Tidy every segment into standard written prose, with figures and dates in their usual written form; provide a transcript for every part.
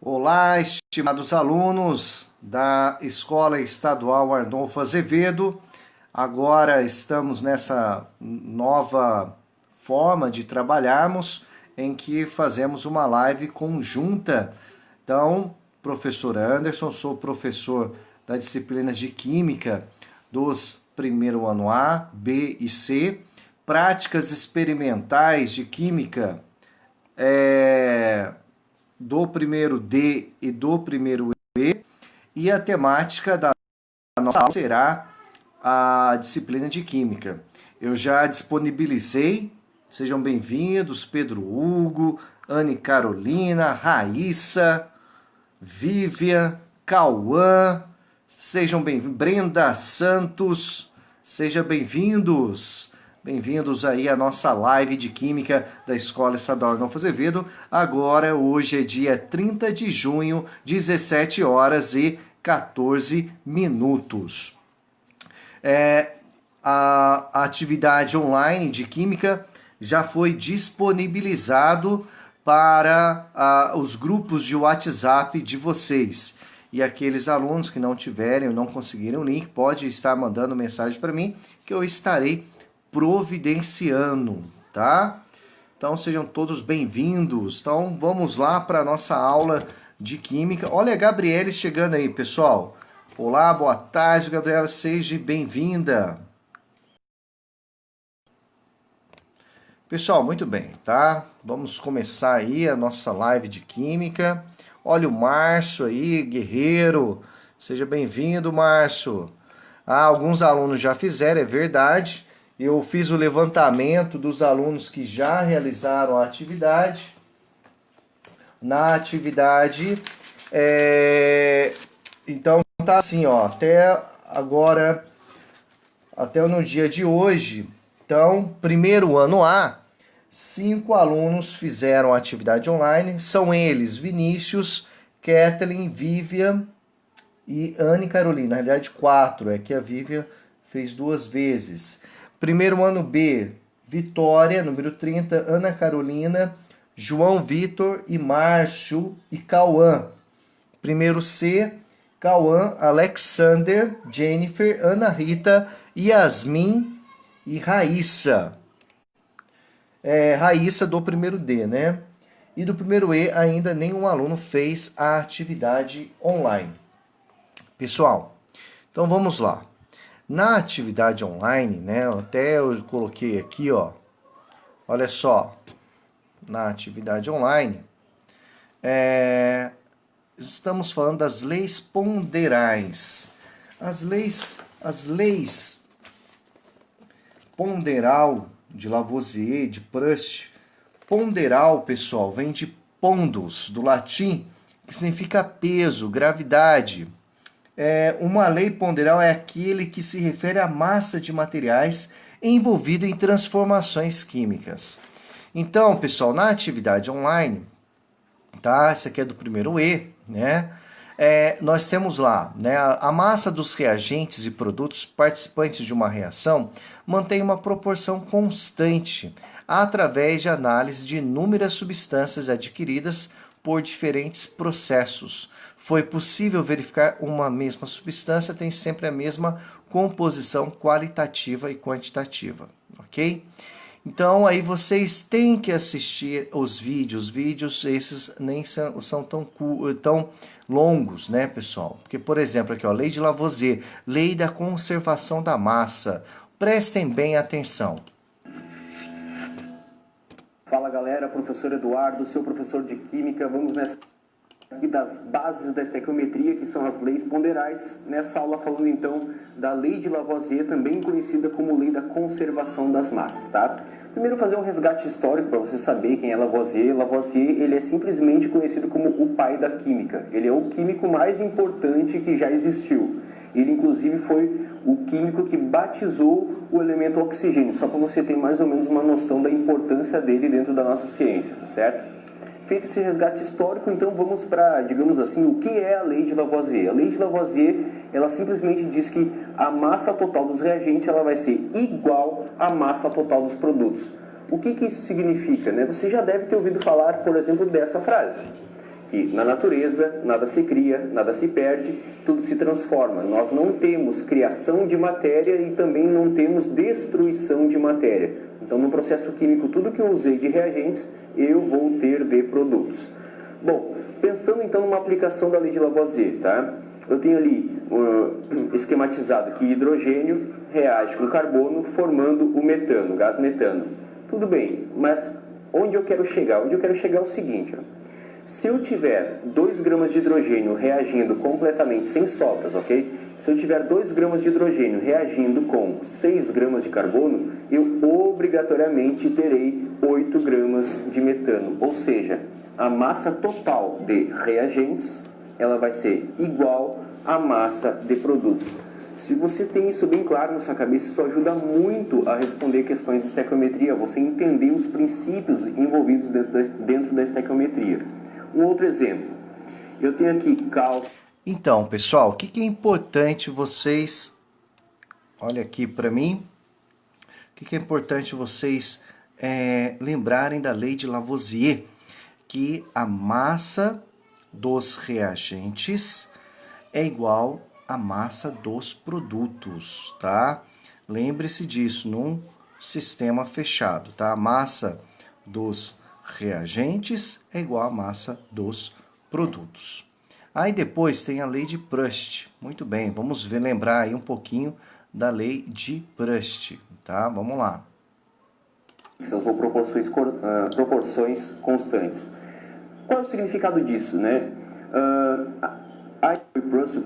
Olá, estimados alunos da Escola Estadual Arnolfo Azevedo. Agora estamos nessa nova forma de trabalharmos em que fazemos uma live conjunta. Então, professor Anderson, sou professor da disciplina de Química dos primeiro ano A, B e C, práticas experimentais de Química do primeiro D e do primeiro E, e a temática da nossa aula será a disciplina de Química. Eu já disponibilizei, sejam bem-vindos, Pedro Hugo, Anne Carolina, Raíssa, Vivian, Cauã, sejam bem-vindos, Brenda Santos, sejam bem-vindos. Bem-vindos aí à nossa live de Química da Escola Estadual Arnolfo Azevedo. Agora, hoje é dia 30 de junho, 17 horas e 14 minutos. A atividade online de Química já foi disponibilizado para os grupos de WhatsApp de vocês. E aqueles alunos que não tiverem ou não conseguirem o link, pode estar mandando mensagem para mim, que eu estarei providenciando, tá? Então sejam todos bem-vindos. Então vamos lá para a nossa aula de Química. Olha a Gabriele chegando aí, pessoal. Olá, boa tarde, Gabriela, seja bem-vinda. Pessoal, muito bem, tá? Vamos começar aí a nossa live de Química. Olha o Márcio aí, guerreiro. Seja bem-vindo, Márcio. Alguns alunos já fizeram, é verdade. Eu fiz o levantamento dos alunos que já realizaram a atividade. Na atividade, então tá assim, ó, até agora, até no dia de hoje. Então, primeiro ano A, 5 alunos fizeram a atividade online. São eles Vinícius, Kathleen, Vivian e Anne Carolina. Na realidade, 4, é que a Vivian fez 2 vezes. Primeiro ano B, Vitória, número 30, Ana Carolina, João Vitor e Márcio e Cauã. Primeiro C, Cauã, Alexander, Jennifer, Ana Rita, Yasmin e Raíssa. Raíssa do primeiro D, né? E do primeiro E ainda nenhum aluno fez a atividade online. Pessoal, então vamos lá. Na atividade online, né, até eu coloquei aqui, ó, olha só, na atividade online, estamos falando das leis ponderais. As leis ponderal de Lavoisier, de Proust, ponderal, pessoal, vem de pondus, do latim, que significa peso, gravidade. Uma lei ponderal é aquele que se refere à massa de materiais envolvido em transformações químicas. Então, pessoal, na atividade online, tá? Essa aqui é do primeiro E, né? Nós temos lá, né, a massa dos reagentes e produtos participantes de uma reação mantém uma proporção constante através de análise de inúmeras substâncias adquiridas por diferentes processos. Foi possível verificar uma mesma substância tem sempre a mesma composição qualitativa e quantitativa, ok? Então aí vocês têm que assistir os vídeos esses nem são tão longos, né, pessoal? Porque, por exemplo, aqui, ó, lei de Lavoisier, lei da conservação da massa. Prestem bem atenção. Fala galera, professor Eduardo, seu professor de Química. Vamos nessa aqui das bases da estequiometria, que são as leis ponderais. Nessa aula falando então da lei de Lavoisier, também conhecida como lei da conservação das massas, tá? Primeiro fazer um resgate histórico para você saber quem é Lavoisier. Lavoisier, ele é simplesmente conhecido como o pai da química. Ele é o químico mais importante que já existiu. Ele inclusive foi o químico que batizou o elemento oxigênio, só para você ter mais ou menos uma noção da importância dele dentro da nossa ciência, tá certo? Feito esse resgate histórico, então vamos para, digamos assim, o que é a lei de Lavoisier. A lei de Lavoisier, ela simplesmente diz que a massa total dos reagentes ela vai ser igual à massa total dos produtos. O que isso significa, né? Você já deve ter ouvido falar, por exemplo, dessa frase. que na natureza nada se cria, nada se perde, tudo se transforma. Nós não temos criação de matéria e também não temos destruição de matéria. Então, no processo químico, tudo que eu usei de reagentes, eu vou ter de produtos. Bom, pensando então numa aplicação da lei de Lavoisier, tá? Eu tenho ali esquematizado que hidrogênio reage com carbono formando o metano, o gás metano. Tudo bem, mas onde eu quero chegar? Onde eu quero chegar é o seguinte, ó. Se eu tiver 2 gramas de hidrogênio reagindo completamente sem sobras, ok? Se eu tiver 2 gramas de hidrogênio reagindo com 6 gramas de carbono, eu obrigatoriamente terei 8 gramas de metano. Ou seja, a massa total de reagentes ela vai ser igual à massa de produtos. Se você tem isso bem claro na sua cabeça, isso ajuda muito a responder questões de estequiometria, você entender os princípios envolvidos dentro da estequiometria. Um outro exemplo, eu tenho aqui cálcio. Então, pessoal, o que é importante vocês... Olha aqui para mim. O que é importante vocês lembrarem da lei de Lavoisier? Que a massa dos reagentes é igual à massa dos produtos, tá? Lembre-se disso, num sistema fechado, tá? A massa dos reagentes é igual à massa dos produtos. Aí depois tem a lei de Proust. Muito bem, vamos lembrar aí um pouquinho da lei de Proust, tá? Vamos lá. Ou proporções constantes. Qual é o significado disso, né?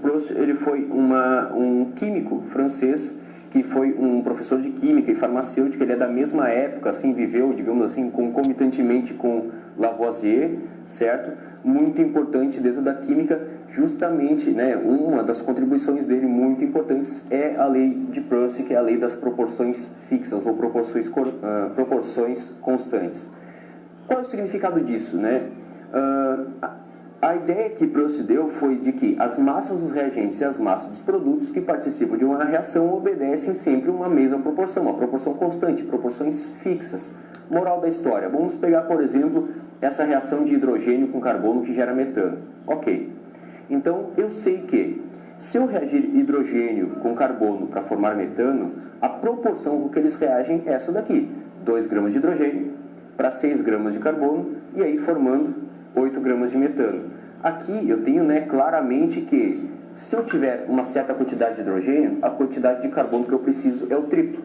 Proust ele foi um químico francês que foi um professor de química e farmacêutica. Ele é da mesma época, assim, viveu, digamos assim, concomitantemente com Lavoisier, certo? Muito importante dentro da química, justamente, né? Uma das contribuições dele muito importantes é a lei de Proust, que é a lei das proporções fixas ou proporções constantes. Qual é o significado disso, né? A ideia que Proust deu foi de que as massas dos reagentes e as massas dos produtos que participam de uma reação obedecem sempre uma mesma proporção, uma proporção constante, proporções fixas. Moral da história, vamos pegar, por exemplo, essa reação de hidrogênio com carbono que gera metano. Ok, então eu sei que se eu reagir hidrogênio com carbono para formar metano, a proporção com que eles reagem é essa daqui, 2 gramas de hidrogênio para 6 gramas de carbono, e aí formando 8 gramas de metano. Aqui eu tenho, né, claramente que se eu tiver uma certa quantidade de hidrogênio, a quantidade de carbono que eu preciso é o triplo.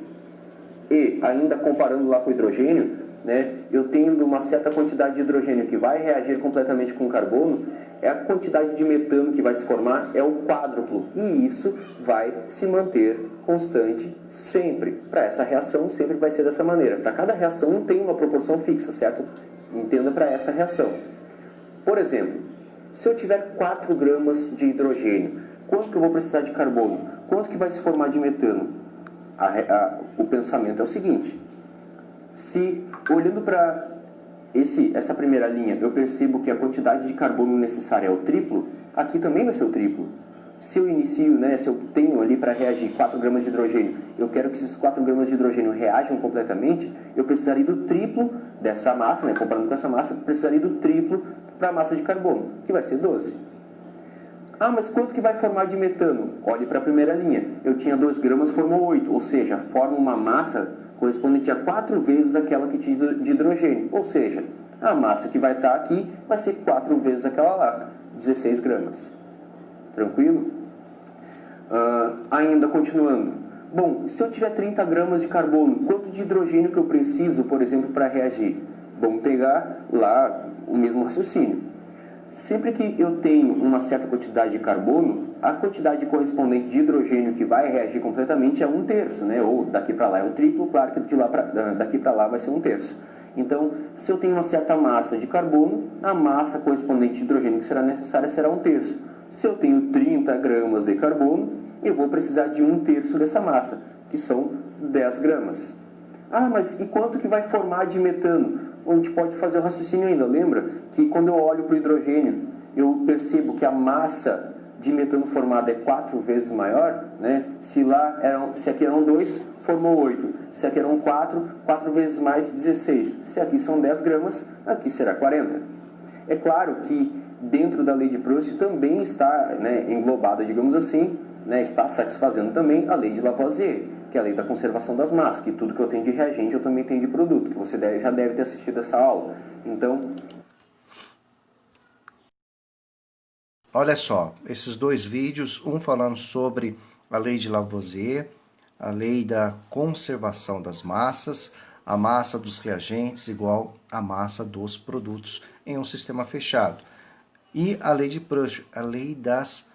E ainda comparando lá com o hidrogênio, né, eu tendo uma certa quantidade de hidrogênio que vai reagir completamente com carbono, a quantidade de metano que vai se formar é o quádruplo. E isso vai se manter constante sempre. Para essa reação sempre vai ser dessa maneira. Para cada reação não tem uma proporção fixa, certo? Entenda para essa reação. Por exemplo, se eu tiver 4 gramas de hidrogênio, quanto que eu vou precisar de carbono? Quanto que vai se formar de metano? O pensamento é o seguinte: se olhando para essa primeira linha eu percebo que a quantidade de carbono necessária é o triplo, aqui também vai ser o triplo. Se eu inicio, né, se eu tenho ali para reagir 4 gramas de hidrogênio, eu quero que esses 4 gramas de hidrogênio reajam completamente, eu precisaria do triplo dessa massa, né, comparando com essa massa, precisaria do triplo para a massa de carbono, que vai ser 12. Ah, mas quanto que vai formar de metano? Olhe para a primeira linha. Eu tinha 2 gramas, formou 8, ou seja, forma uma massa correspondente a 4 vezes aquela que tinha de hidrogênio. Ou seja, a massa que vai estar aqui vai ser 4 vezes aquela lá, 16 gramas. Tranquilo? Ainda continuando. Bom, se eu tiver 30 gramas de carbono, quanto de hidrogênio que eu preciso, por exemplo, para reagir? Vamos pegar lá o mesmo raciocínio. Sempre que eu tenho uma certa quantidade de carbono, a quantidade correspondente de hidrogênio que vai reagir completamente é 1/3, né? Ou daqui para lá é um triplo, claro que daqui para lá vai ser 1/3. Então, se eu tenho uma certa massa de carbono, a massa correspondente de hidrogênio que será necessária será 1/3. Se eu tenho 30 gramas de carbono, eu vou precisar de 1/3 dessa massa, que são 10 gramas. Ah, mas e quanto que vai formar de metano? A gente pode fazer o raciocínio ainda. Lembra que quando eu olho para o hidrogênio, eu percebo que a massa de metano formada é 4 vezes maior, né? Se aqui eram 2, formou 8. Se aqui eram 4, 4 vezes mais, 16. Se aqui são 10 gramas, aqui será 40. É claro que dentro da lei de Proust também está, né, englobada, digamos assim, né, está satisfazendo também a lei de Lavoisier, que é a lei da conservação das massas, que tudo que eu tenho de reagente eu também tenho de produto, que você já deve ter assistido essa aula. Então, olha só, esses dois vídeos, um falando sobre a lei de Lavoisier, a lei da conservação das massas, a massa dos reagentes igual à massa dos produtos em um sistema fechado. E a lei de Proust, a lei das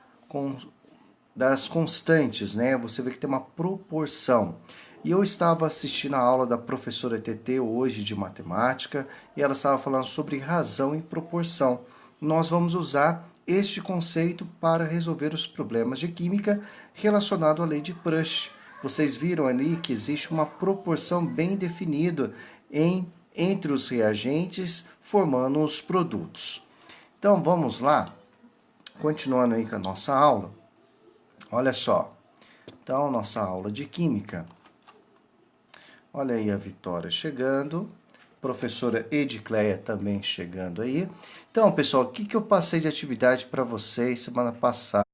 constantes, né? Você vê que tem uma proporção. E eu estava assistindo a aula da professora TT hoje de matemática e ela estava falando sobre razão e proporção. Nós vamos usar este conceito para resolver os problemas de química relacionado à lei de Proust. Vocês viram ali que existe uma proporção bem definida entre os reagentes formando os produtos. Então vamos lá, continuando aí com a nossa aula. Olha só, então nossa aula de química. Olha aí a Vitória chegando, professora Edicleia também chegando aí. Então, pessoal, o que eu passei de atividade para vocês semana passada,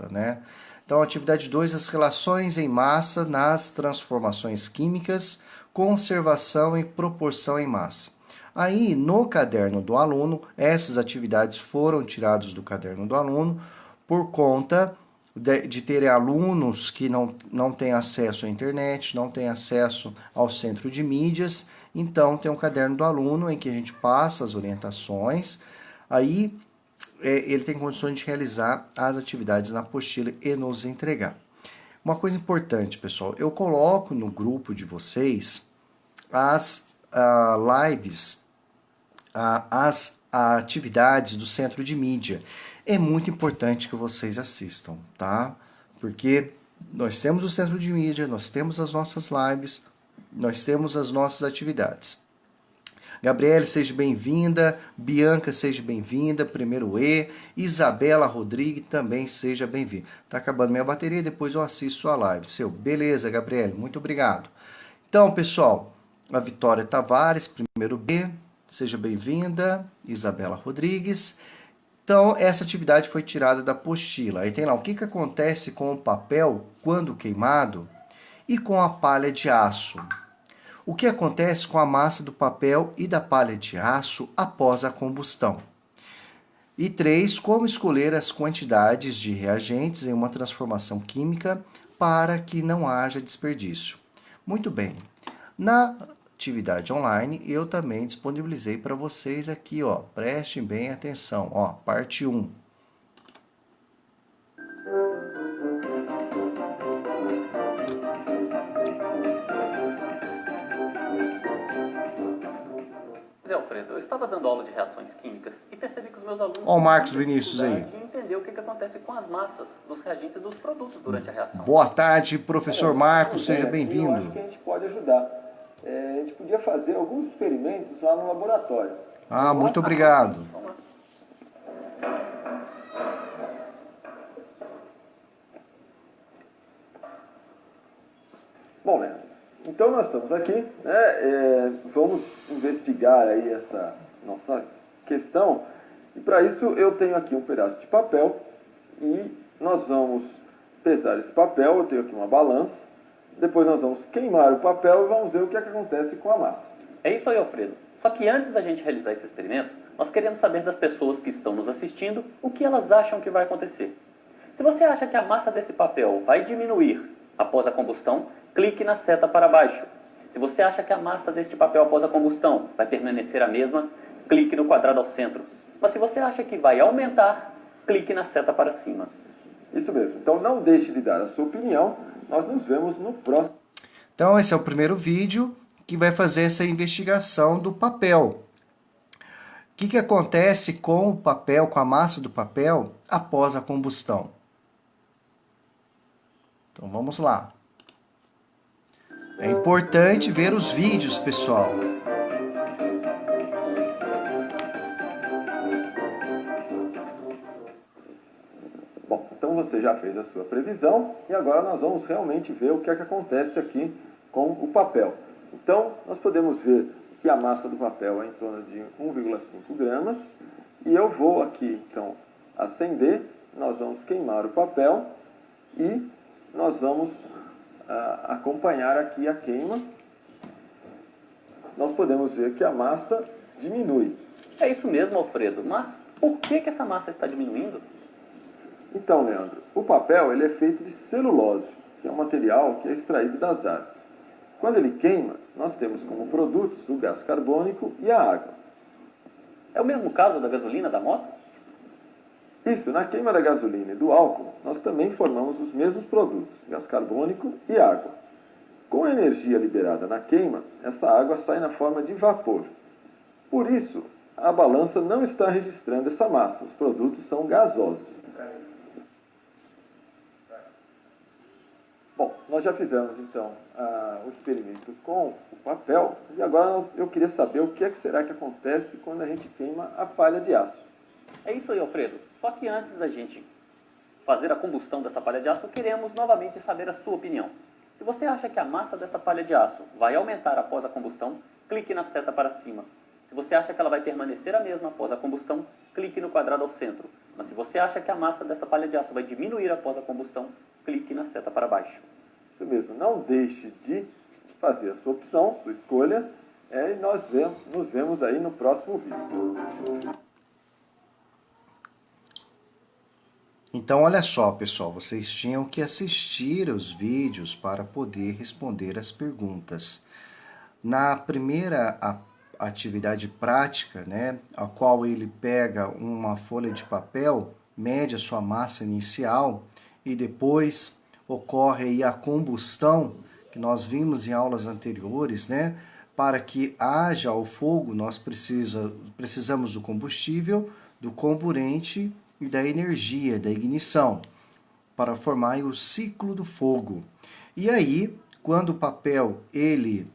né? Então, atividade 2, as relações em massa nas transformações químicas, conservação e proporção em massa. Aí, no caderno do aluno, essas atividades foram tiradas do caderno do aluno por conta de terem alunos que não têm acesso à internet, não têm acesso ao centro de mídias. Então, tem um caderno do aluno em que a gente passa as orientações, aí ele tem condições de realizar as atividades na apostila e nos entregar. Uma coisa importante, pessoal, eu coloco no grupo de vocês as lives, as atividades do centro de mídia. É muito importante que vocês assistam, tá? Porque nós temos o centro de mídia, nós temos as nossas lives, nós temos as nossas atividades. Gabriele, seja bem-vinda. Bianca, seja bem-vinda. Primeiro E. Isabela Rodrigues, também seja bem-vinda. Tá acabando minha bateria, depois eu assisto sua live. Beleza, Gabriele, muito obrigado. Então, pessoal, a Vitória Tavares, primeiro B, seja bem-vinda. Isabela Rodrigues. Então, essa atividade foi tirada da apostila. Aí tem lá o que acontece com o papel quando queimado e com a palha de aço. O que acontece com a massa do papel e da palha de aço após a combustão. E 3, como escolher as quantidades de reagentes em uma transformação química para que não haja desperdício. Muito bem. Na atividade online, eu também disponibilizei para vocês aqui, ó, prestem bem atenção, ó, parte 1. Zé Alfredo, eu estava dando aula de reações químicas e percebi que os meus alunos... Ó o Marcos Vinícius aí. ...de entender o que acontece com as massas dos reagentes dos produtos durante a reação. Boa tarde, professor Marcos, seja Eu acho bem-vindo. que a gente pode ajudar. A gente podia fazer alguns experimentos lá no laboratório. Ah, muito obrigado. Bom, né? Então nós estamos aqui, né? Vamos investigar aí essa nossa questão. E para isso eu tenho aqui um pedaço de papel e nós vamos pesar esse papel. Eu tenho aqui uma balança. Depois nós vamos queimar o papel e vamos ver o que é que acontece com a massa. É isso aí, Alfredo. Só que antes da gente realizar esse experimento, nós queremos saber das pessoas que estão nos assistindo o que elas acham que vai acontecer. Se você acha que a massa desse papel vai diminuir após a combustão, clique na seta para baixo. Se você acha que a massa deste papel após a combustão vai permanecer a mesma, clique no quadrado ao centro. Mas se você acha que vai aumentar, clique na seta para cima. Isso mesmo. Então não deixe de dar a sua opinião. Nós nos vemos no próximo. Então esse é o primeiro vídeo que vai fazer essa investigação do papel. O que acontece com o papel, com a massa do papel, após a combustão? Então vamos lá. É importante ver os vídeos, pessoal. Bom, então você já fez a sua previsão e agora nós vamos realmente ver o que é que acontece aqui com o papel. Então, nós podemos ver que a massa do papel é em torno de 1,5 gramas E eu vou aqui, então, acender, nós vamos queimar o papel e nós vamos acompanhar aqui a queima. Nós podemos ver que a massa diminui. É isso mesmo, Alfredo, mas por que essa massa está diminuindo? Então, Leandro, o papel ele é feito de celulose, que é um material que é extraído das árvores. Quando ele queima, nós temos como produtos o gás carbônico e a água. É o mesmo caso da gasolina da moto? Isso, na queima da gasolina e do álcool, nós também formamos os mesmos produtos, gás carbônico e água. Com a energia liberada na queima, essa água sai na forma de vapor. Por isso, a balança não está registrando essa massa, os produtos são gasosos. Bom, nós já fizemos então o experimento com o papel e agora eu queria saber o que será que acontece quando a gente queima a palha de aço. É isso aí, Alfredo. Só que antes da gente fazer a combustão dessa palha de aço, queremos novamente saber a sua opinião. Se você acha que a massa dessa palha de aço vai aumentar após a combustão, clique na seta para cima. Se você acha que ela vai permanecer a mesma após a combustão, clique no quadrado ao centro. Mas se você acha que a massa dessa palha de aço vai diminuir após a combustão, clique na seta para baixo. Isso mesmo, não deixe de fazer a sua opção, sua escolha, e nós nos vemos aí no próximo vídeo. Então, olha só, pessoal, vocês tinham que assistir os vídeos para poder responder as perguntas. Na primeira atividade prática, né, a qual ele pega uma folha de papel, mede a sua massa inicial e depois ocorre aí a combustão, que nós vimos em aulas anteriores, né? Para que haja o fogo, nós precisamos do combustível, do comburente e da energia, da ignição, para formar o ciclo do fogo. E aí, quando o papel ele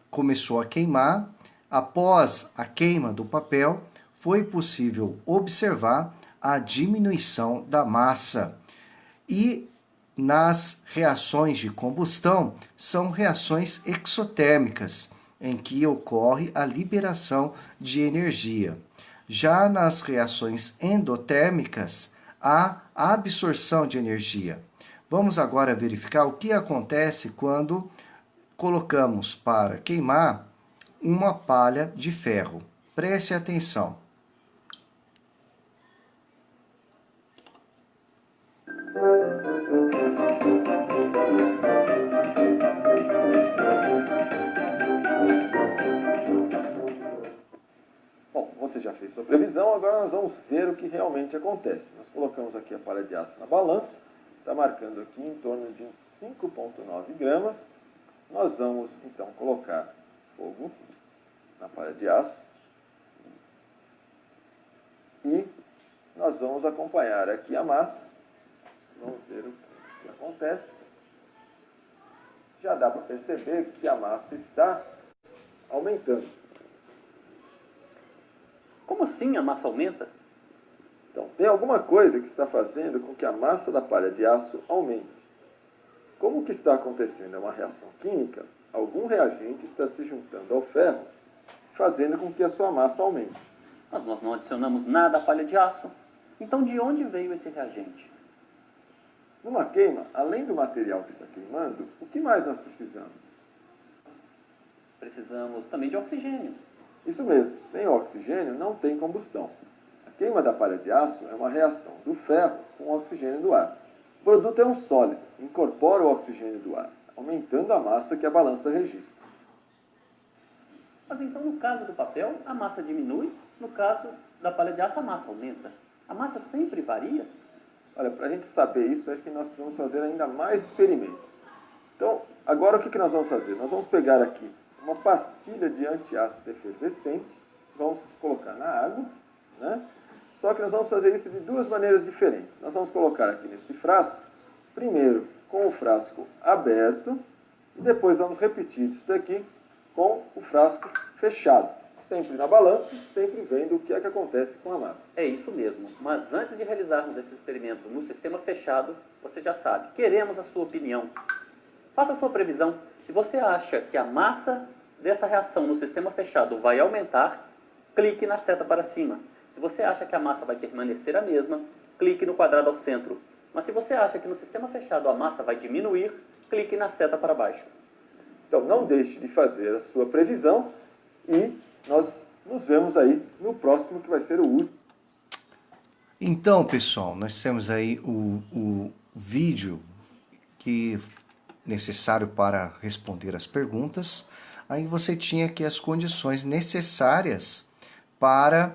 começou a queimar, após a queima do papel, foi possível observar a diminuição da massa. E nas reações de combustão, são reações exotérmicas, em que ocorre a liberação de energia. Já nas reações endotérmicas, há absorção de energia. Vamos agora verificar o que acontece quando colocamos para queimar uma palha de ferro. Preste atenção. Bom, você já fez sua previsão, agora nós vamos ver o que realmente acontece. Nós colocamos aqui a palha de aço na balança, está marcando aqui em torno de 5,9 gramas. Nós vamos então colocar fogo na palha de aço e nós vamos acompanhar aqui a massa. Vamos ver o que acontece. Já dá para perceber que a massa está aumentando. Como assim a massa aumenta? Então, tem alguma coisa que está fazendo com que a massa da palha de aço aumente. Como que está acontecendo? É uma reação química. Algum reagente está se juntando ao ferro, fazendo com que a sua massa aumente. Mas nós não adicionamos nada à palha de aço. Então de onde veio esse reagente? Numa queima, além do material que está queimando, o que mais nós precisamos? Precisamos também de oxigênio. Isso mesmo, sem oxigênio não tem combustão. A queima da palha de aço é uma reação do ferro com o oxigênio do ar. O produto é um sólido, incorpora o oxigênio do ar, aumentando a massa que a balança registra. Mas então no caso do papel, a massa diminui, no caso da palha de aço, a massa aumenta. A massa sempre varia? Olha, para a gente saber isso, acho que nós precisamos fazer ainda mais experimentos. Então, agora o que nós vamos fazer? Nós vamos pegar aqui uma pastilha de antiácido efervescente, vamos colocar na água, né? Só que nós vamos fazer isso de duas maneiras diferentes. Nós vamos colocar aqui nesse frasco, primeiro com o frasco aberto, e depois vamos repetir isso daqui com o frasco fechado. Sempre na balança, sempre vendo o que é que acontece com a massa. É isso mesmo. Mas antes de realizarmos esse experimento no sistema fechado, você já sabe, queremos a sua opinião. Faça a sua previsão. Se você acha que a massa dessa reação no sistema fechado vai aumentar, clique na seta para cima. Se Se você acha que a massa vai permanecer a mesma, clique no quadrado ao centro. Mas se você acha que no sistema fechado a massa vai diminuir, clique na seta para baixo. Então não deixe de fazer a sua previsão e nós nos vemos aí no próximo, que vai ser o último. Então, pessoal, nós temos aí o vídeo que necessário para responder as perguntas. Aí você tinha aqui as condições necessárias para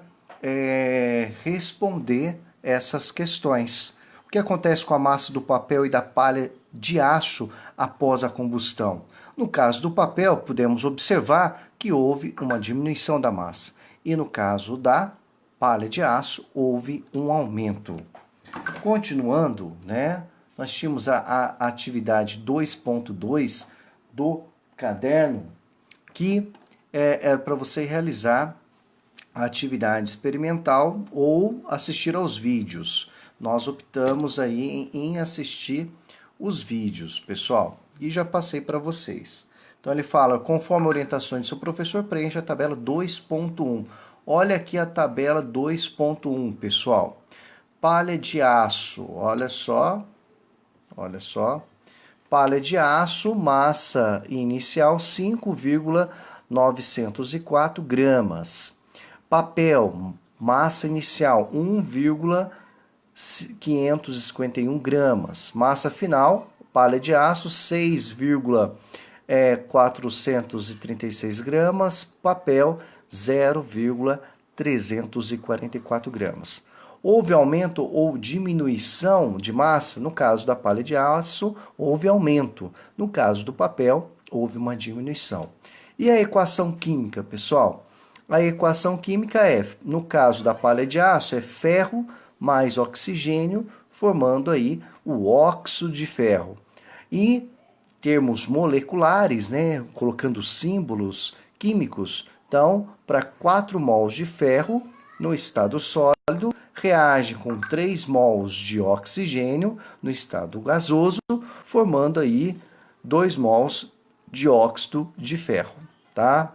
responder essas questões. O que acontece com a massa do papel e da palha de aço após a combustão? No caso do papel, podemos observar que houve uma diminuição da massa. E no caso da palha de aço, houve um aumento. Continuando, né, nós tínhamos a atividade 2.2 do caderno, que é para você realizar a atividade experimental ou assistir aos vídeos. Nós optamos aí em assistir os vídeos, pessoal, e já passei para vocês. Então ele fala, conforme orientações do seu professor, preencha a tabela 2.1. Olha aqui a tabela 2.1, pessoal. Palha de aço, olha só. Palha de aço, massa inicial 5,904 gramas. Papel, massa inicial 1,551 gramas. Massa final, palha de aço 6,436 gramas. Papel 0,344 gramas. Houve aumento ou diminuição de massa? No caso da palha de aço, houve aumento. No caso do papel, houve uma diminuição. E a equação química, pessoal? A equação química no caso da palha de aço, é ferro mais oxigênio, formando aí o óxido de ferro. E termos moleculares, né, colocando símbolos químicos, então, para 4 mols de ferro no estado sólido, reage com 3 mols de oxigênio no estado gasoso, formando aí 2 mols de óxido de ferro, tá?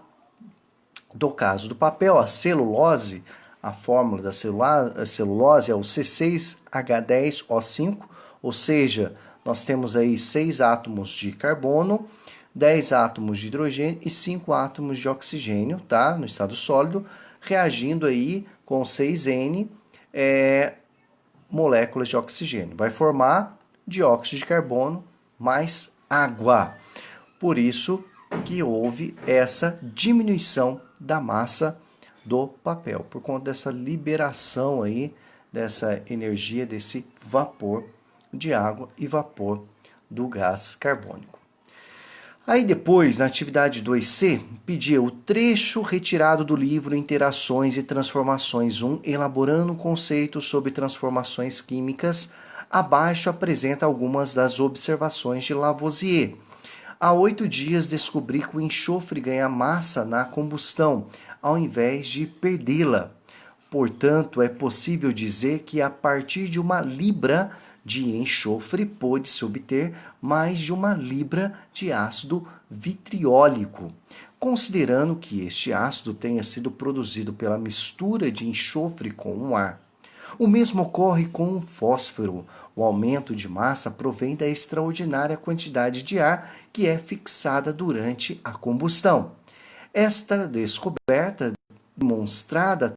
Do caso do papel, a celulose, a fórmula da celulose é o C6H10O5, ou seja, nós temos aí 6 átomos de carbono, 10 átomos de hidrogênio e 5 átomos de oxigênio, tá? No estado sólido, reagindo aí com 6N moléculas de oxigênio. Vai formar dióxido de carbono mais água. Por isso que houve essa diminuição da massa do papel, por conta dessa liberação aí, dessa energia, desse vapor de água e vapor do gás carbônico. Aí depois, na atividade 2C, pedia o trecho retirado do livro Interações e Transformações 1, elaborando conceitos sobre transformações químicas. Abaixo apresenta algumas das observações de Lavoisier. Há 8 dias descobri que o enxofre ganha massa na combustão, ao invés de perdê-la. Portanto, é possível dizer que a partir de 1 libra de enxofre pôde-se obter mais de 1 libra de ácido vitriólico, considerando que este ácido tenha sido produzido pela mistura de enxofre com o ar. O mesmo ocorre com o fósforo. O aumento de massa provém da extraordinária quantidade de ar que é fixada durante a combustão. Esta descoberta demonstrada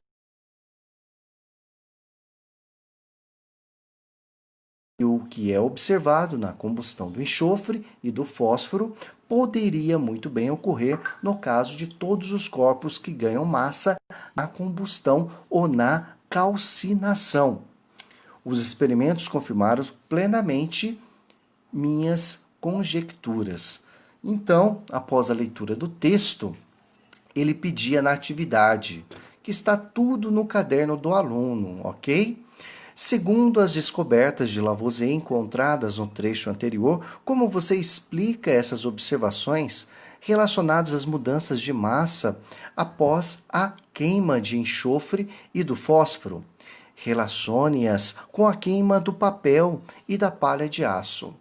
o que é observado na combustão do enxofre e do fósforo poderia muito bem ocorrer no caso de todos os corpos que ganham massa na combustão ou na calcinação. Os experimentos confirmaram plenamente minhas conjecturas. Então, após a leitura do texto, ele pedia na atividade, que está tudo no caderno do aluno, ok? Segundo as descobertas de Lavoisier encontradas no trecho anterior, como você explica essas observações relacionadas às mudanças de massa após a queima de enxofre e do fósforo? Relacione-as com a queima do papel e da palha de aço.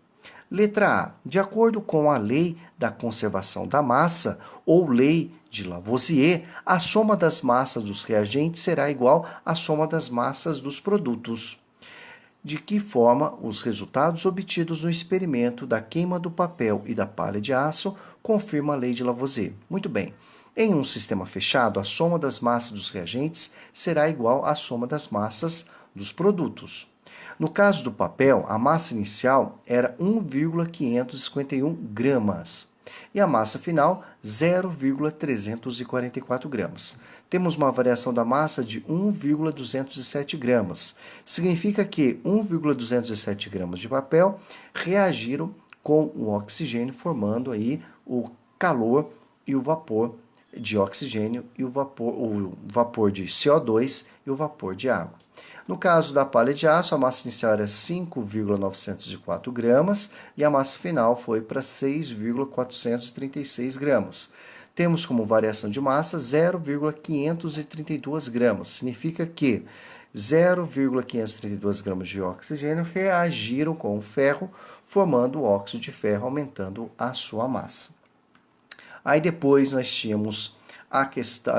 Letra A. De acordo com a lei da conservação da massa, ou lei de Lavoisier, a soma das massas dos reagentes será igual à soma das massas dos produtos. De que forma os resultados obtidos no experimento da queima do papel e da palha de aço confirmam a lei de Lavoisier? Muito bem. Em um sistema fechado, a soma das massas dos reagentes será igual à soma das massas dos produtos. No caso do papel, a massa inicial era 1,551 gramas e a massa final 0,344 gramas. Temos uma variação da massa de 1,207 gramas. Significa que 1,207 gramas de papel reagiram com o oxigênio, formando aí o calor e o vapor de oxigênio e o vapor de CO2 e o vapor de água. No caso da palha de aço, a massa inicial era 5,904 gramas e a massa final foi para 6,436 gramas. Temos como variação de massa 0,532 gramas. Significa que 0,532 gramas de oxigênio reagiram com o ferro, formando o óxido de ferro, aumentando a sua massa. Aí depois nós tínhamos a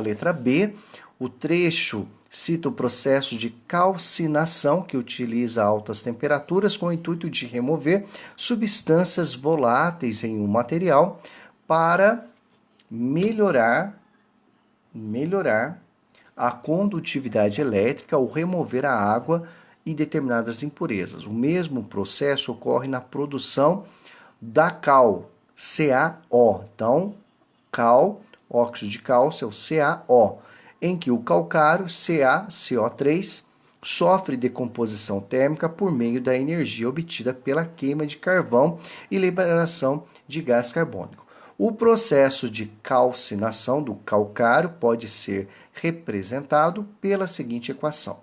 letra B, o trecho cita o processo de calcinação, que utiliza altas temperaturas com o intuito de remover substâncias voláteis em um material para melhorar a condutividade elétrica ou remover a água e determinadas impurezas. O mesmo processo ocorre na produção da cal, CaO. Então, cal, óxido de cálcio, é o CaO, em que o calcário, CaCO3, sofre decomposição térmica por meio da energia obtida pela queima de carvão e liberação de gás carbônico. O processo de calcinação do calcário pode ser representado pela seguinte equação.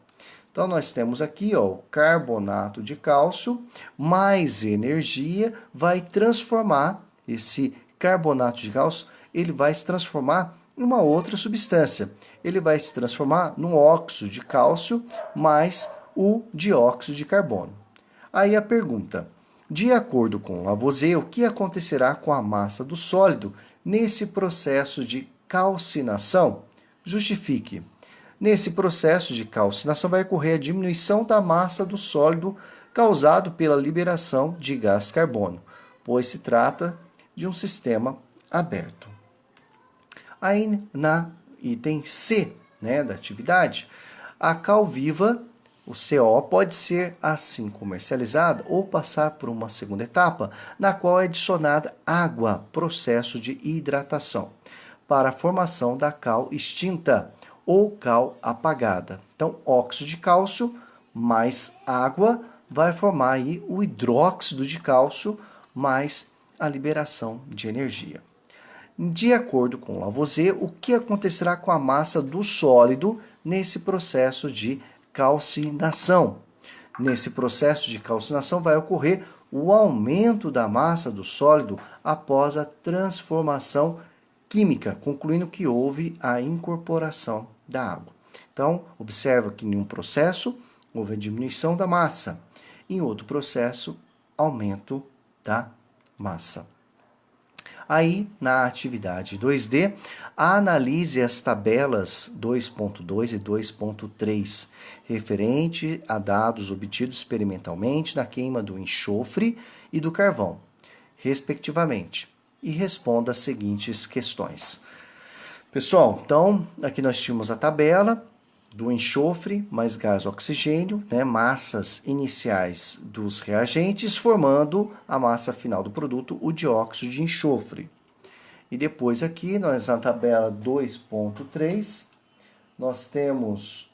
Então, nós temos aqui o carbonato de cálcio mais energia vai transformar esse carbonato de cálcio, ele vai se transformar em uma outra substância. Ele vai se transformar no óxido de cálcio mais o dióxido de carbono. Aí a pergunta: de acordo com Lavoisier, o que acontecerá com a massa do sólido nesse processo de calcinação? Justifique. Nesse processo de calcinação vai ocorrer a diminuição da massa do sólido causado pela liberação de gás carbono, pois se trata de um sistema aberto. Aí, na item C, da atividade, a cal viva, o CO, pode ser assim comercializada ou passar por uma segunda etapa, na qual é adicionada água, processo de hidratação, para a formação da cal extinta ou cal apagada. Então, óxido de cálcio mais água vai formar aí o hidróxido de cálcio mais a liberação de energia. De acordo com Lavoisier, o que acontecerá com a massa do sólido nesse processo de calcinação? Nesse processo de calcinação vai ocorrer o aumento da massa do sólido após a transformação química, concluindo que houve a incorporação da água. Então, observa que em um processo houve a diminuição da massa, em outro processo, aumento da massa. Aí, na atividade 2D, analise as tabelas 2.2 e 2.3, referente a dados obtidos experimentalmente na queima do enxofre e do carvão, respectivamente, e responda as seguintes questões. Pessoal, então, aqui nós tínhamos a tabela do enxofre mais gás oxigênio, massas iniciais dos reagentes, formando a massa final do produto, o dióxido de enxofre. E depois aqui, nós na tabela 2.3, nós temos,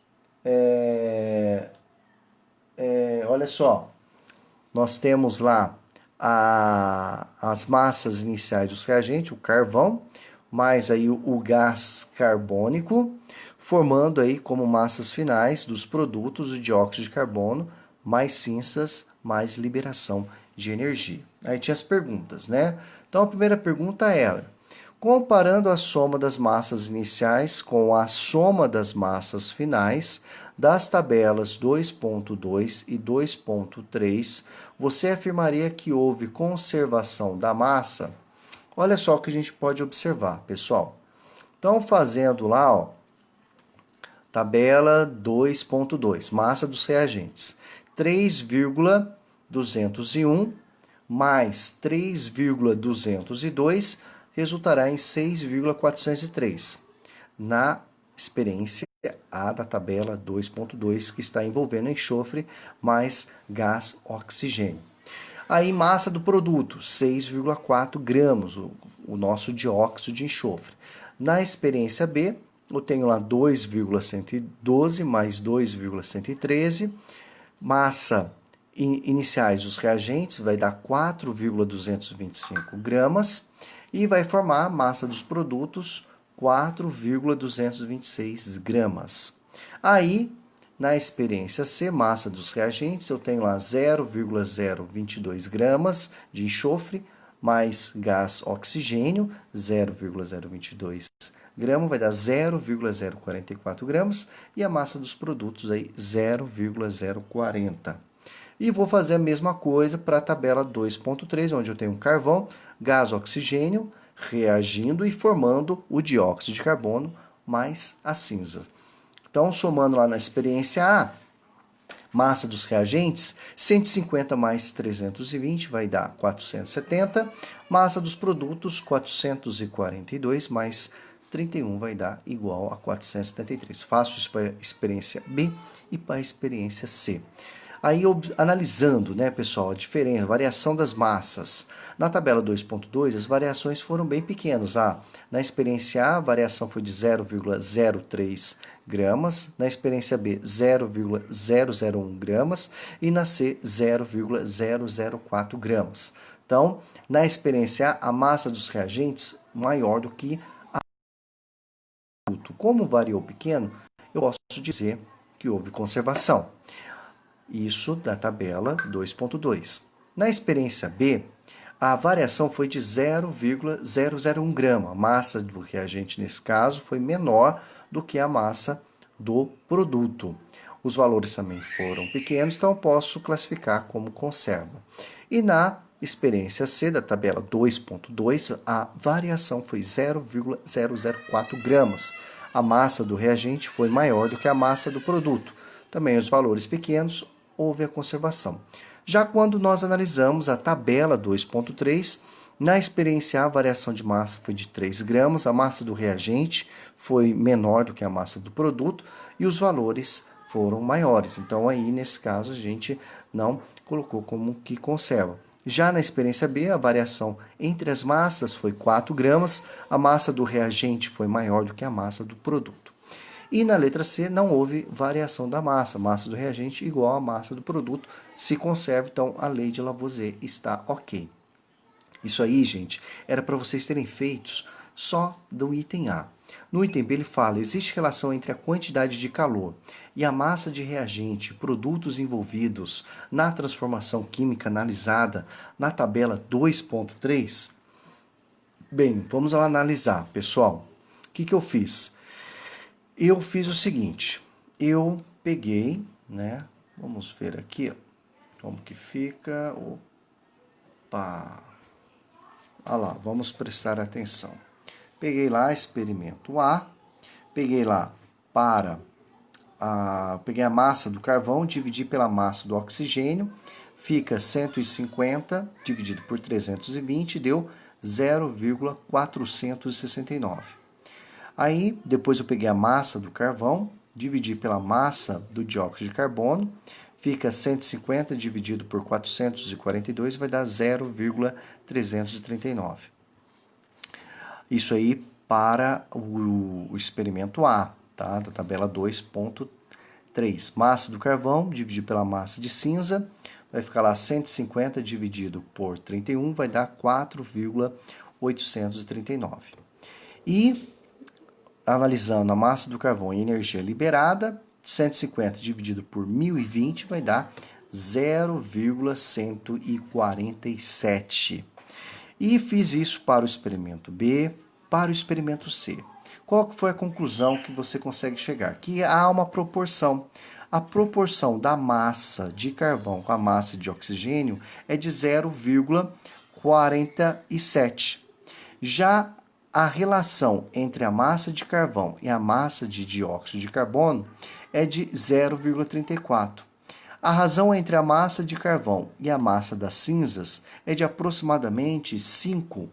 olha só, nós temos lá as massas iniciais dos reagentes, o carvão, mais aí o gás carbônico, formando aí como massas finais dos produtos o dióxido de carbono, mais cinzas, mais liberação de energia. Aí tinha as perguntas, Então a primeira pergunta era: comparando a soma das massas iniciais com a soma das massas finais das tabelas 2.2 e 2.3, você afirmaria que houve conservação da massa? Olha só o que a gente pode observar, pessoal. Então, fazendo lá, ó, tabela 2.2, massa dos reagentes. 3,201 mais 3,202 resultará em 6,403. Na experiência A da tabela 2.2, que está envolvendo enxofre mais gás oxigênio. Aí, massa do produto, 6,4 gramas, o nosso dióxido de enxofre. Na experiência B, eu tenho lá 2,112 mais 2,113. Massa iniciais dos reagentes vai dar 4,225 gramas. E vai formar a massa dos produtos, 4,226 gramas. Aí, na experiência C, massa dos reagentes, eu tenho lá 0,022 gramas de enxofre, mais gás oxigênio, 0,022 gramas, vai dar 0,044 gramas, e a massa dos produtos aí, 0,040. E vou fazer a mesma coisa para a tabela 2.3, onde eu tenho carvão, gás oxigênio, reagindo e formando o dióxido de carbono mais a cinza. Então, somando lá na experiência A, massa dos reagentes, 150 mais 320 vai dar 470. Massa dos produtos, 442 mais 31 vai dar igual a 473. Faço para a experiência B e para a experiência C. Aí, analisando, né, pessoal, a diferença, a variação das massas. Na tabela 2.2, as variações foram bem pequenas. Na experiência A, a variação foi de 0,03 gramas. Na experiência B, 0,001 gramas. E na C, 0,004 gramas. Então, na experiência A, a massa dos reagentes maior do que a produto. Como variou pequeno, eu posso dizer que houve conservação. Isso da tabela 2.2. Na experiência B, a variação foi de 0,001 grama. A massa do reagente, nesse caso, foi menor do que a massa do produto. Os valores também foram pequenos, então eu posso classificar como conserva. E na experiência C, da tabela 2.2, a variação foi 0,004 gramas. A massa do reagente foi maior do que a massa do produto. Também os valores pequenos, houve a conservação. Já quando nós analisamos a tabela 2.3, na experiência A, a variação de massa foi de 3 gramas, a massa do reagente foi menor do que a massa do produto e os valores foram maiores. Então, aí, nesse caso, a gente não colocou como que conserva. Já na experiência B, a variação entre as massas foi 4 gramas, a massa do reagente foi maior do que a massa do produto. E na letra C não houve variação da massa, massa do reagente igual à massa do produto, se conserva, então a lei de Lavoisier está ok. Isso aí, gente, era para vocês terem feitos só do item A. No item B ele fala, existe relação entre a quantidade de calor e a massa de reagente, produtos envolvidos na transformação química analisada na tabela 2.3? Bem, vamos lá analisar, pessoal. O que eu fiz? Eu fiz o seguinte, eu peguei, né, vamos ver aqui, ó, como que fica, opa, olha lá, vamos prestar atenção. Peguei lá experimento A, peguei lá peguei a massa do carvão, dividi pela massa do oxigênio, fica 150 dividido por 320, deu 0,469. Aí, depois eu peguei a massa do carvão, dividi pela massa do dióxido de carbono, fica 150 dividido por 442, vai dar 0,339. Isso aí para o experimento A, tá? Da tabela 2.3. Massa do carvão, dividido pela massa de cinza, vai ficar lá 150 dividido por 31, vai dar 4,839. E analisando a massa do carvão e energia liberada, 150 dividido por 1020 vai dar 0,147. E fiz isso para o experimento B, para o experimento C. qual que foi a conclusão que você consegue chegar? Que há uma proporção. A proporção da massa de carvão com a massa de oxigênio é de 0,47. Já a relação entre a massa de carvão e a massa de dióxido de carbono é de 0,34. A razão entre a massa de carvão e a massa das cinzas é de aproximadamente 5.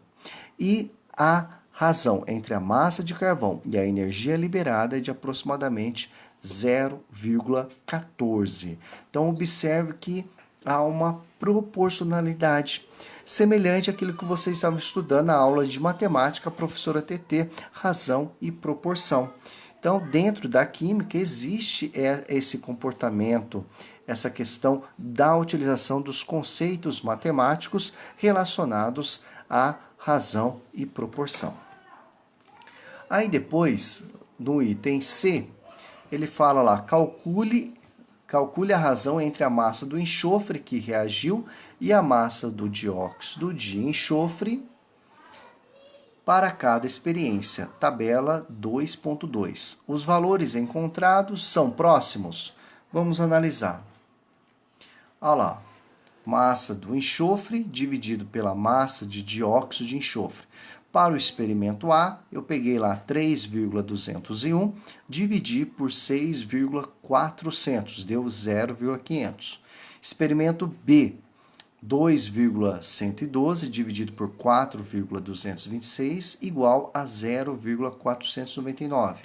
E a razão entre a massa de carvão e a energia liberada é de aproximadamente 0,14. Então, observe que há uma proporcionalidade semelhante àquilo que vocês estavam estudando na aula de matemática, a professora TT, razão e proporção. Então, dentro da química existe esse comportamento, essa questão da utilização dos conceitos matemáticos relacionados à razão e proporção. Aí depois, no item C, ele fala lá, calcule a razão entre a massa do enxofre que reagiu e a massa do dióxido de enxofre para cada experiência. Tabela 2.2. Os valores encontrados são próximos? Vamos analisar. Olha lá, massa do enxofre dividido pela massa de dióxido de enxofre. Para o experimento A, eu peguei lá 3,201, dividi por 6,400, deu 0,500. Experimento B, 2,112 dividido por 4,226, igual a 0,499.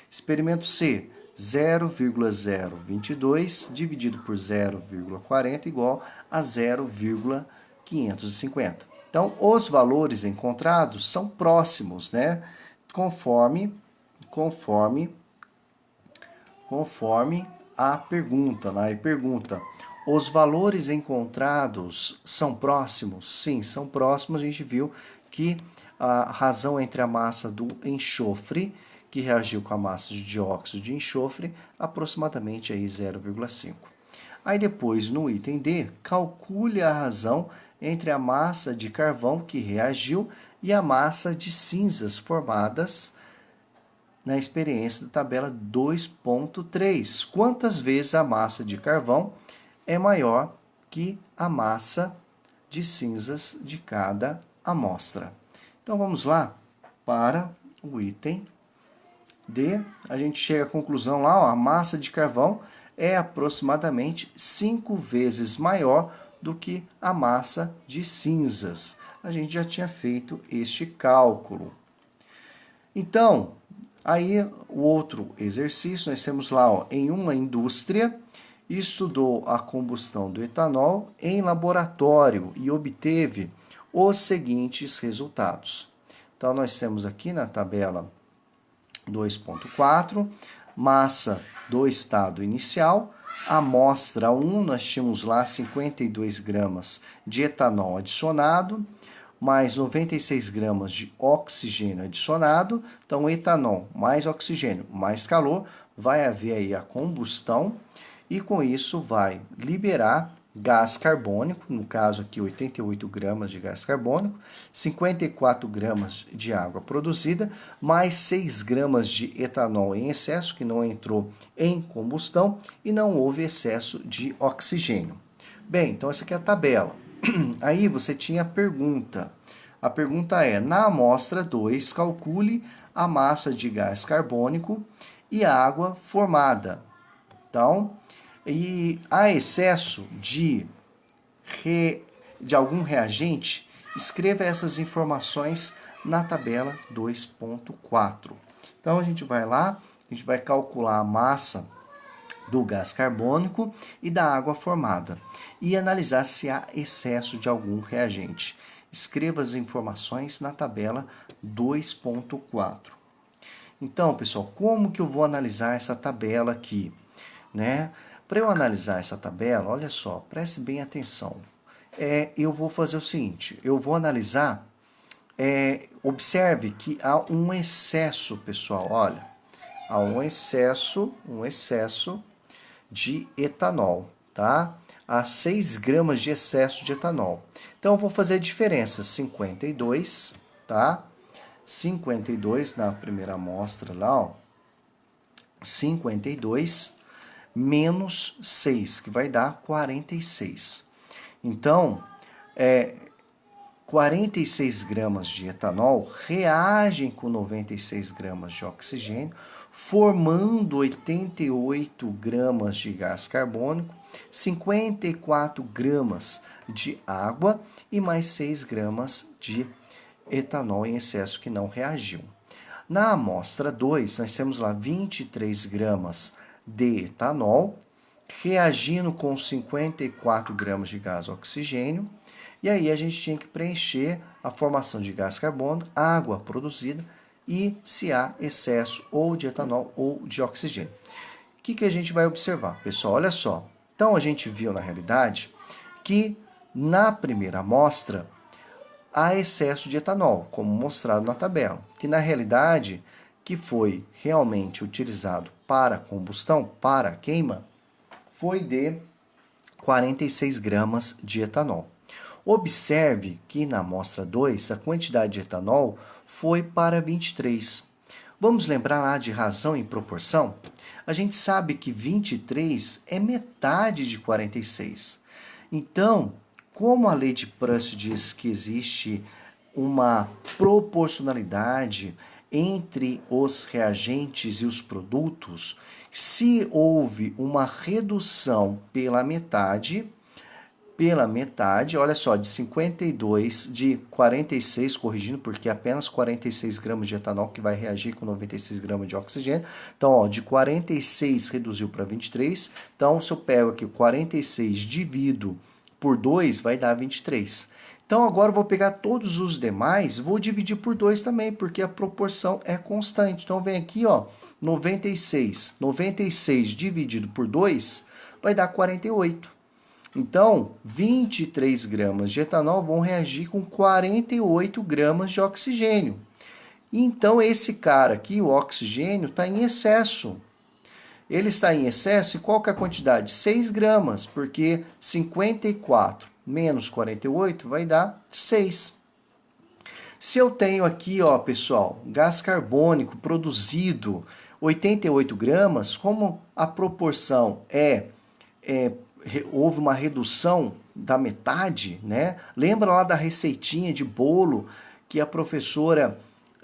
Experimento C, 0,022 dividido por 0,40 igual a 0,550. Então, os valores encontrados são próximos, né? Conforme a pergunta, lá e pergunta, os valores encontrados são próximos? Sim, são próximos. A gente viu que a razão entre a massa do enxofre, que reagiu com a massa de dióxido de enxofre, aproximadamente aí 0,5. Aí depois, no item D, calcule a razão entre a massa de carvão que reagiu e a massa de cinzas formadas na experiência da tabela 2.3. Quantas vezes a massa de carvão é maior que a massa de cinzas de cada amostra? Então vamos lá para o item D. A gente chega à conclusão lá, ó, a massa de carvão é aproximadamente 5 vezes maior do que a massa de cinzas. A gente já tinha feito este cálculo. Então, aí o outro exercício, nós temos lá, ó, em uma indústria, estudou a combustão do etanol em laboratório e obteve os seguintes resultados. Então, nós temos aqui na tabela 2.4, massa do estado inicial. Amostra 1, nós tínhamos lá 52 gramas de etanol adicionado, mais 96 gramas de oxigênio adicionado. Então, etanol mais oxigênio mais calor, vai haver aí a combustão e com isso vai liberar gás carbônico, no caso aqui 88 gramas de gás carbônico, 54 gramas de água produzida, mais 6 gramas de etanol em excesso, que não entrou em combustão, e não houve excesso de oxigênio. Bem, então essa aqui é a tabela. Aí você tinha a pergunta. A pergunta é, na amostra 2, calcule a massa de gás carbônico e água formada. Então, e há excesso de algum reagente, escreva essas informações na tabela 2.4. Então, a gente vai lá, a gente vai calcular a massa do gás carbônico e da água formada e analisar se há excesso de algum reagente. Escreva as informações na tabela 2.4. Então, pessoal, como que eu vou analisar essa tabela aqui, né? Para eu analisar essa tabela, olha só, preste bem atenção. Eu vou fazer o seguinte, eu vou analisar, observe que há um excesso, pessoal, olha, há um excesso de etanol, tá? Há 6 gramas de excesso de etanol. Então, eu vou fazer a diferença, 52, tá? 52 na primeira amostra lá, ó, 52 menos 6, que vai dar 46. Então, 46 gramas de etanol reagem com 96 gramas de oxigênio, formando 88 gramas de gás carbônico, 54 gramas de água e mais 6 gramas de etanol em excesso que não reagiu. Na amostra 2, nós temos lá 23 gramas de etanol, reagindo com 54 gramas de gás oxigênio, e aí a gente tinha que preencher a formação de gás carbônico, água produzida e se há excesso ou de etanol ou de oxigênio. O que a gente vai observar? Pessoal, olha só. Então a gente viu na realidade que na primeira amostra há excesso de etanol, como mostrado na tabela, que na realidade que foi realmente utilizado para combustão, para queima, foi de 46 gramas de etanol. Observe que na amostra 2 a quantidade de etanol foi para 23. Vamos lembrar lá de razão e proporção? A gente sabe que 23 é metade de 46. Então, como a lei de Prust diz que existe uma proporcionalidade entre os reagentes e os produtos, se houve uma redução pela metade, olha só, de 52, de 46, corrigindo, porque é apenas 46 gramas de etanol que vai reagir com 96 gramas de oxigênio. Então, ó, de 46 reduziu para 23. Então, se eu pego aqui 46 divido por 2, vai dar 23. Então, agora eu vou pegar todos os demais, vou dividir por 2 também, porque a proporção é constante. Então, vem aqui, ó, 96. 96 dividido por 2 vai dar 48. Então, 23 gramas de etanol vão reagir com 48 gramas de oxigênio. Então, esse cara aqui, o oxigênio, está em excesso. Ele está em excesso e qual que é a quantidade? 6 gramas, porque 54 menos 48 vai dar 6. Se eu tenho aqui, ó, pessoal, gás carbônico produzido 88 gramas, como a proporção houve uma redução da metade, né? Lembra lá da receitinha de bolo que a professora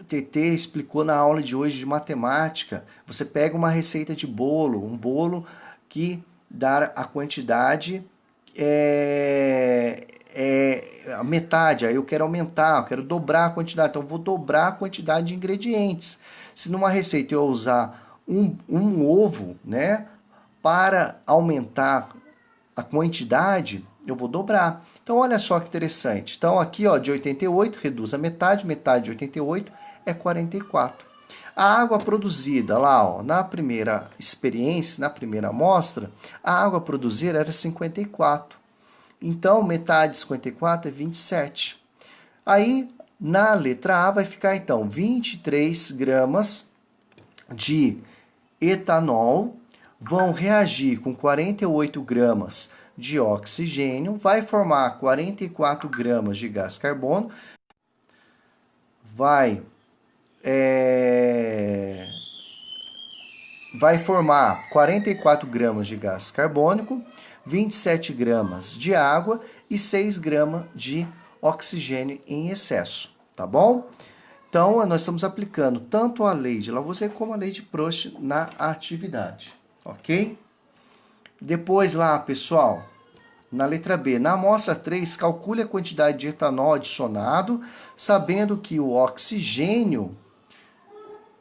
TT explicou na aula de hoje de matemática? Você pega uma receita de bolo, um bolo que dá a quantidade a metade, aí eu quero aumentar, eu quero dobrar a quantidade, então eu vou dobrar a quantidade de ingredientes. Se numa receita eu usar um ovo, né, para aumentar a quantidade, eu vou dobrar. Então, olha só que interessante. Então, aqui, ó, de 88, reduz a metade de 88 é 44. A água produzida lá, ó, na primeira experiência, na primeira amostra, a água produzida era 54. Então, metade de 54 é 27. Aí, na letra A, vai ficar, então, 23 gramas de etanol vão reagir com 48 gramas de oxigênio, vai formar 44 gramas de gás carbônico, vai formar 44 gramas de gás carbônico, 27 gramas de água e 6 gramas de oxigênio em excesso, tá bom? Então, nós estamos aplicando tanto a lei de Lavoisier como a lei de Proust na atividade, ok? Depois lá, pessoal, na letra B, na amostra 3, calcule a quantidade de etanol adicionado, sabendo que o oxigênio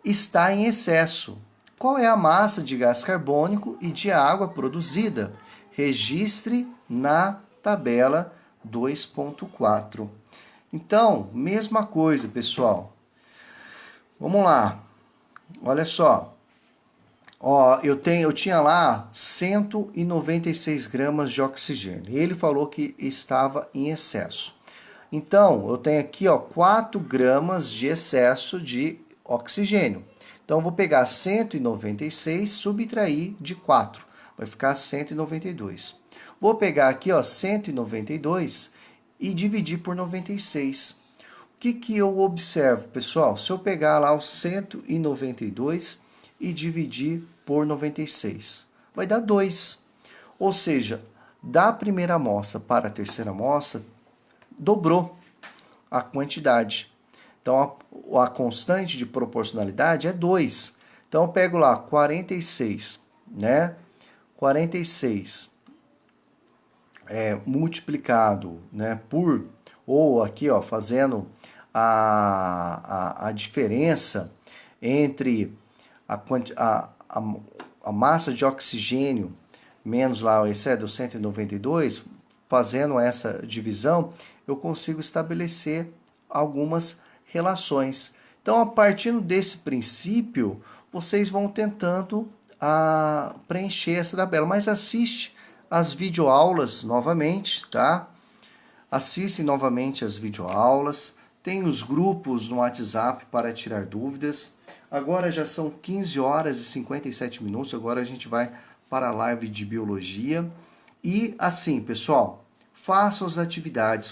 está em excesso. Qual é a massa de gás carbônico e de água produzida? Registre na tabela 2.4. Então, mesma coisa, pessoal. Vamos lá. Olha só. Ó, eu tinha lá 196 gramas de oxigênio. E ele falou que estava em excesso. Então, eu tenho aqui, ó, 4 gramas de excesso de oxigênio. Então, eu vou pegar 196, subtrair de 4. Vai ficar 192. Vou pegar aqui, ó, 192 e dividir por 96. O que eu observo, pessoal? Se eu pegar lá os 192 e dividir por 96, vai dar 2. Ou seja, da primeira amostra para a terceira amostra, dobrou a quantidade. Então, a constante de proporcionalidade é 2. Então, eu pego lá 46, né? 46 multiplicado, né, por, ou aqui, ó, fazendo a diferença entre a massa de oxigênio menos lá, esse é do 192, fazendo essa divisão, eu consigo estabelecer algumas relações. Então, a partir desse princípio, vocês vão tentando preencher essa tabela. Mas assiste as videoaulas novamente, tá? Assistem novamente as videoaulas. Tem os grupos no WhatsApp para tirar dúvidas. Agora já são 15 horas e 57 minutos. Agora a gente vai para a live de biologia. E assim, pessoal, façam as atividades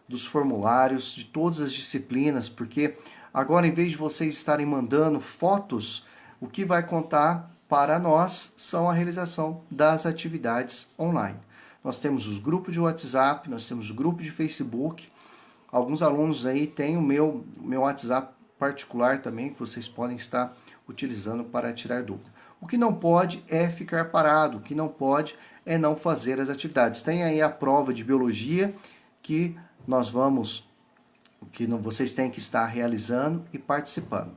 dos formulários de todas as disciplinas, porque agora, em vez de vocês estarem mandando fotos, o que vai contar para nós são a realização das atividades online. Nós temos os grupos de WhatsApp, nós temos o grupo de Facebook. Alguns alunos aí têm o meu WhatsApp particular também, que vocês podem estar utilizando para tirar dúvida. O que não pode é ficar parado, o que não pode é não fazer as atividades. Tem aí a prova de biologia que vocês têm que estar realizando e participando.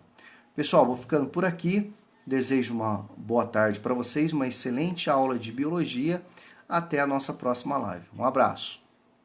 Pessoal, vou ficando por aqui. Desejo uma boa tarde para vocês, uma excelente aula de biologia. Até a nossa próxima live. Um abraço.